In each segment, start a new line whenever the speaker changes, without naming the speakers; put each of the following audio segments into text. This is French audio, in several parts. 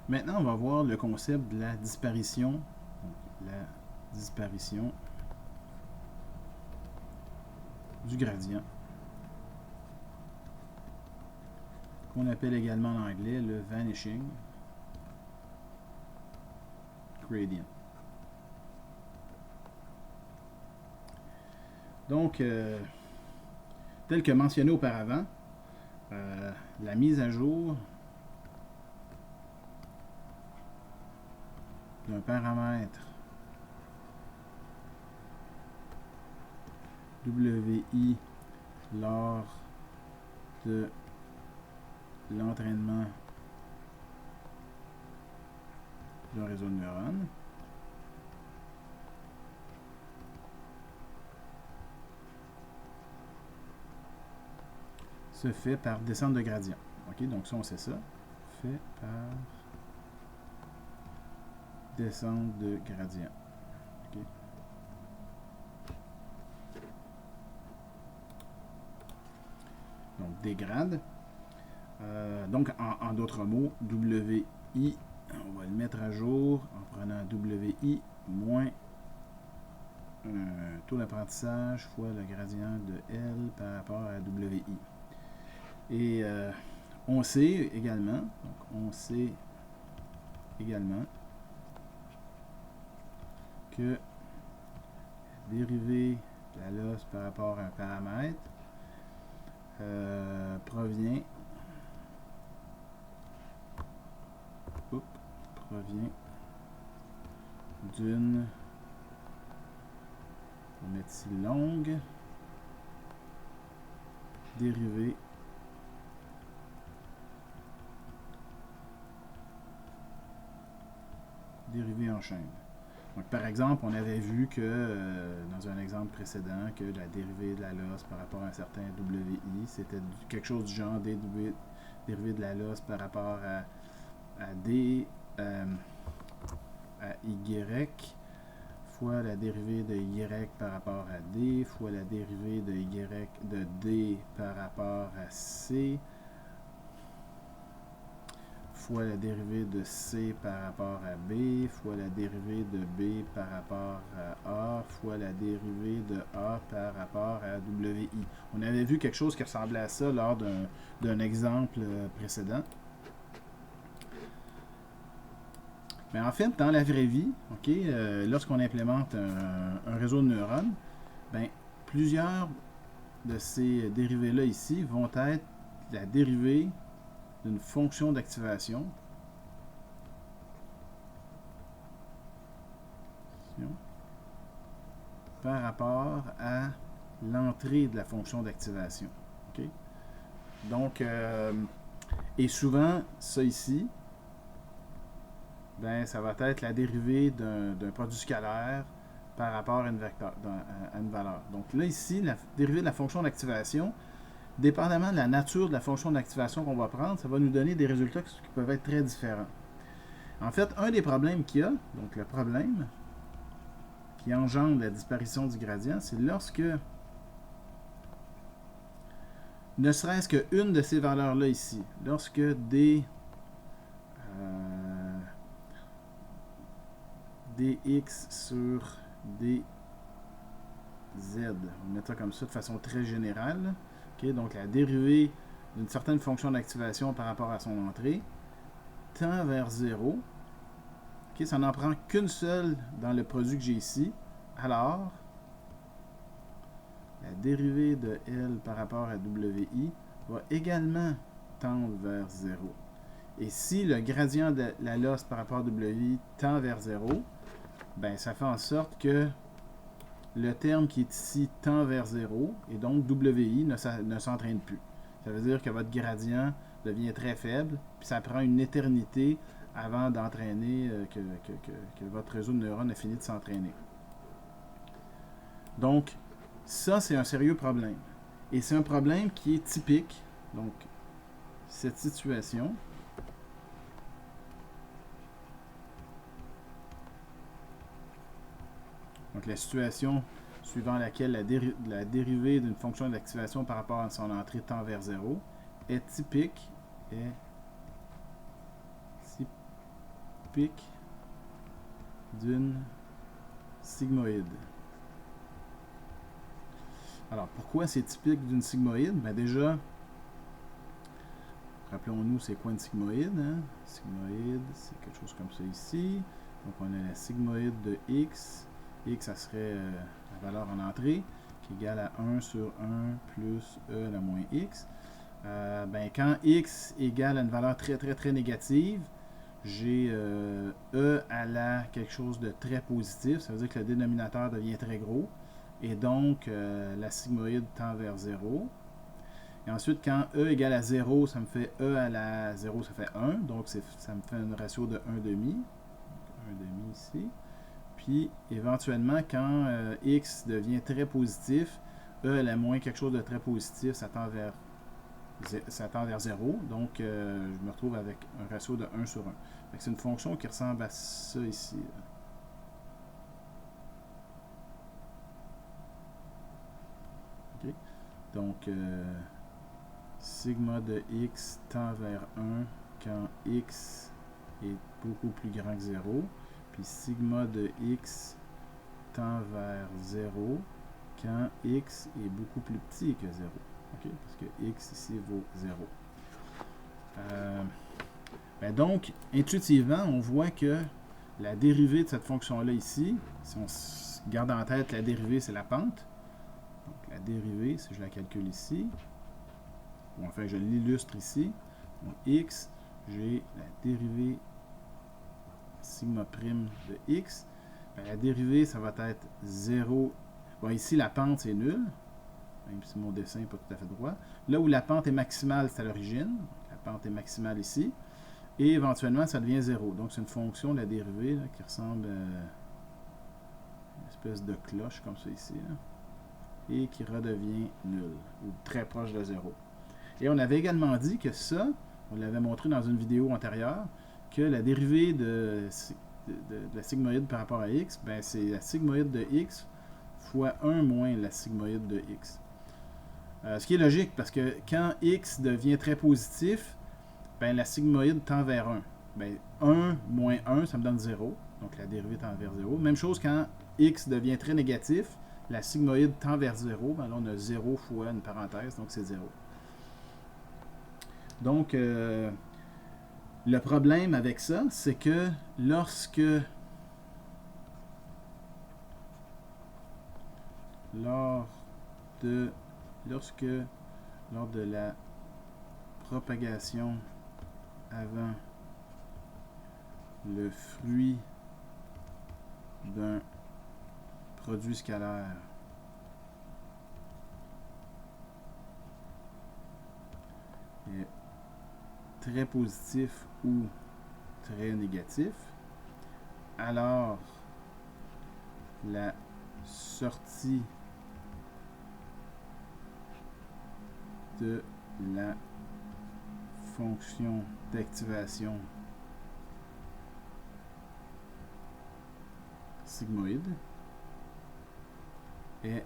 Maintenant, on va voir le concept de la disparition. Donc, la disparition du gradient, qu'on appelle également en anglais le vanishing gradient. Donc, tel que mentionné auparavant, la mise à jour d'un paramètre WI lors de l'entraînement d'un réseau de neurones se fait par descente de gradient. Ok, donc ça on sait ça. Fait par descente de gradient. Okay. Donc dégrade. Donc en d'autres mots, WI, on va le mettre à jour en prenant WI moins taux d'apprentissage fois le gradient de L par rapport à WI. Et on sait également, que la dérivée de la losse par rapport à un paramètre provient d'une, on va mettre ici longue, dérivée en chaîne. Donc, par exemple, on avait vu que, dans un exemple précédent, que la dérivée de la losse par rapport à un certain WI, c'était quelque chose du genre dérivée de la losse par rapport à D, à Y, fois la dérivée de Y par rapport à D, fois la dérivée de Y de D par rapport à C, fois la dérivée de C par rapport à B, fois la dérivée de B par rapport à A, fois la dérivée de A par rapport à WI. On avait vu quelque chose qui ressemblait à ça lors d'un exemple précédent. Mais en fait, dans la vraie vie, okay, lorsqu'on implémente un réseau de neurones, ben, plusieurs de ces dérivés-là ici vont être la dérivée d'une fonction d'activation par rapport à l'entrée de la fonction d'activation. Okay? Donc, et souvent, ça ici, ben, ça va être la dérivée d'un produit scalaire par rapport à une valeur. Donc là, ici, la dérivée de la fonction d'activation, dépendamment de la nature de la fonction d'activation qu'on va prendre, ça va nous donner des résultats qui peuvent être très différents. En fait, un des problèmes qu'il y a, donc le problème qui engendre la disparition du gradient, c'est lorsque, ne serait-ce qu'une de ces valeurs-là ici, lorsque dx sur dz, on va mettre ça comme ça de façon très générale, okay, donc la dérivée d'une certaine fonction d'activation par rapport à son entrée, tend vers 0, okay, ça n'en prend qu'une seule dans le produit que j'ai ici, alors la dérivée de L par rapport à WI va également tendre vers 0. Et si le gradient de la losse par rapport à WI tend vers 0, ben ça fait en sorte que le terme qui est ici tend vers 0 et donc WI ne s'entraîne plus. Ça veut dire que votre gradient devient très faible, puis ça prend une éternité avant d'entraîner, que votre réseau de neurones a fini de s'entraîner. Donc, ça, c'est un sérieux problème. Et c'est un problème qui est typique. Donc, cette situation donc la situation suivant laquelle la dérivée d'une fonction d'activation par rapport à son entrée tend vers 0 est typique typique d'une sigmoïde. Alors, pourquoi c'est typique d'une sigmoïde? Ben déjà, rappelons-nous, c'est quoi une sigmoïde? Hein? Sigmoïde, c'est quelque chose comme ça ici. Donc, on a la sigmoïde de x. X, ça serait la valeur en entrée, qui est égale à 1 sur 1 plus e à la moins x. Ben, quand x égale à une valeur très négative, j'ai e à la quelque chose de très positif. Ça veut dire que le dénominateur devient très gros. Et donc, la sigmoïde tend vers 0. Et ensuite, quand e égale à 0, ça me fait e à la 0, ça fait 1. Donc, ça me fait un ratio de 1 demi. 1 demi ici. Puis, éventuellement, quand x devient très positif, e à la moins quelque chose de très positif, ça tend vers 0. Donc, je me retrouve avec un ratio de 1 sur 1. C'est une fonction qui ressemble à ça ici. Okay. Donc, sigma de x tend vers 1 quand x est beaucoup plus grand que 0. Puis sigma de x tend vers 0 quand x est beaucoup plus petit que 0. Okay? Parce que x ici vaut 0. Ben donc, intuitivement, on voit que la dérivée de cette fonction-là ici, si on garde en tête la dérivée, c'est la pente. Donc la dérivée, si je la calcule ici, ou enfin je l'illustre ici, donc x, j'ai la dérivée sigma prime de x. Ben, la dérivée, ça va être 0. Bon, ici, la pente, c'est nul. Même si mon dessin n'est pas tout à fait droit. Là où la pente est maximale, c'est à l'origine. La pente est maximale ici. Et éventuellement, ça devient 0. Donc, c'est une fonction de la dérivée là, qui ressemble à une espèce de cloche comme ça ici. Là, et qui redevient nul, ou très proche de 0. Et on avait également dit que ça, on l'avait montré dans une vidéo antérieure, que la dérivée de la sigmoïde par rapport à x, ben c'est la sigmoïde de x fois 1 moins la sigmoïde de x. Ce qui est logique, parce que quand x devient très positif, ben la sigmoïde tend vers 1. Ben 1 moins 1, ça me donne 0. Donc la dérivée tend vers 0. Même chose quand x devient très négatif, la sigmoïde tend vers 0. Ben là, on a 0 fois une parenthèse, donc c'est 0. Donc, le problème avec ça, c'est que lorsque lors de la propagation avant le fruit d'un produit scalaire est très positif ou très négatif, alors la sortie de la fonction d'activation sigmoïde est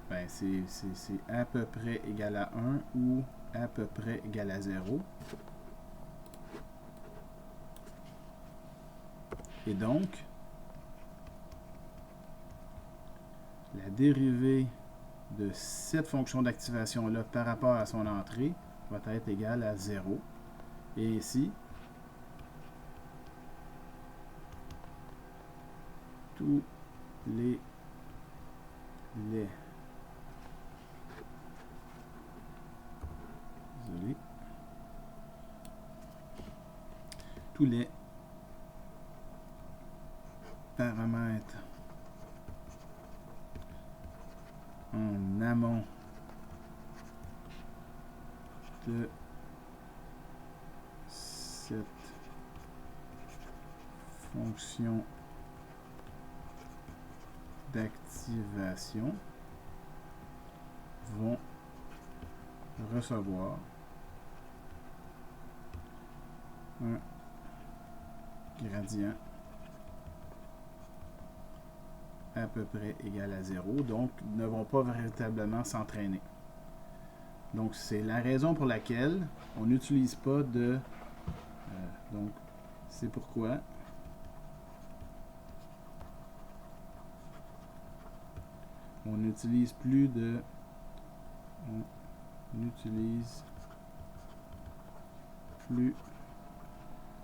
ben c'est à peu près égal à 1 ou à peu près égal à 0. Et donc, la dérivée de cette fonction d'activation-là par rapport à son entrée va être égale à 0. Et ici, tous les paramètres en amont de cette fonction d'activation vont recevoir un gradient à peu près égal à 0, donc ne vont pas véritablement s'entraîner. Donc c'est la raison pour laquelle on n'utilise pas de donc C'est pourquoi on n'utilise plus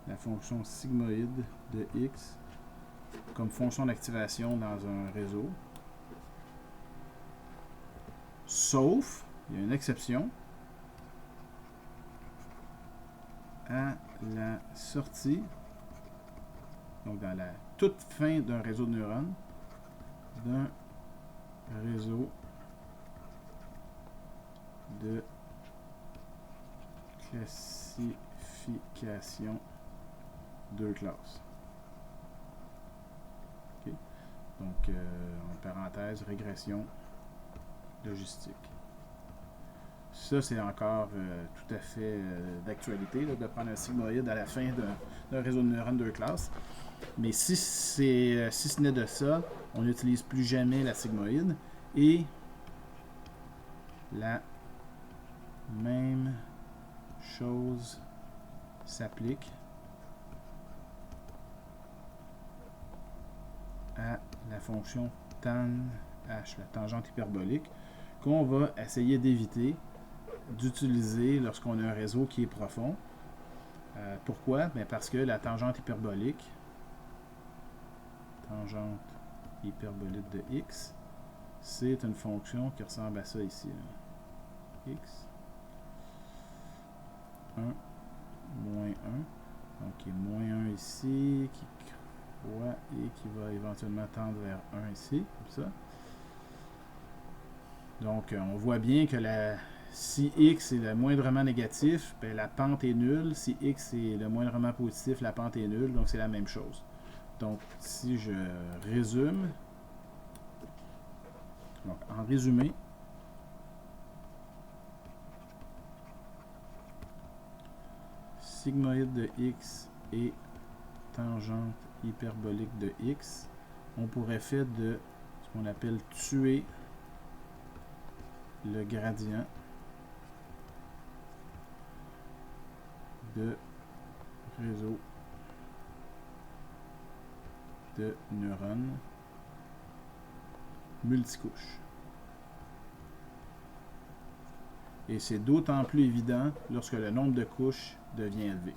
la fonction sigmoïde de x comme fonction d'activation dans un réseau. Sauf, il y a une exception, à la sortie, donc dans la toute fin d'un réseau de neurones, d'un réseau de classification de classe. Okay. Donc, en parenthèse, régression logistique. Ça, c'est encore tout à fait d'actualité, de prendre un sigmoïde à la fin d'un réseau de neurones de classe. Mais si ce n'est de ça, on n'utilise plus jamais la sigmoïde. Et la même chose s'applique à la fonction tan h, la tangente hyperbolique, qu'on va essayer d'éviter d'utiliser lorsqu'on a un réseau qui est profond. Pourquoi? Bien parce que la tangente hyperbolique de x, c'est une fonction qui ressemble à ça ici. Là. X 1 moins 1. Donc, il y a moins 1 ici, qui croît et qui va éventuellement tendre vers 1 ici, comme ça. Donc, on voit bien que si x est le moindrement négatif, bien, la pente est nulle. Si x est le moindrement positif, la pente est nulle. Donc, c'est la même chose. Donc, si je résume, donc, en résumé, sigmoïde de x et tangente hyperbolique de x, on pourrait faire de ce qu'on appelle tuer le gradient de réseau de neurones multicouches. Et c'est d'autant plus évident lorsque le nombre de couches devient élevé.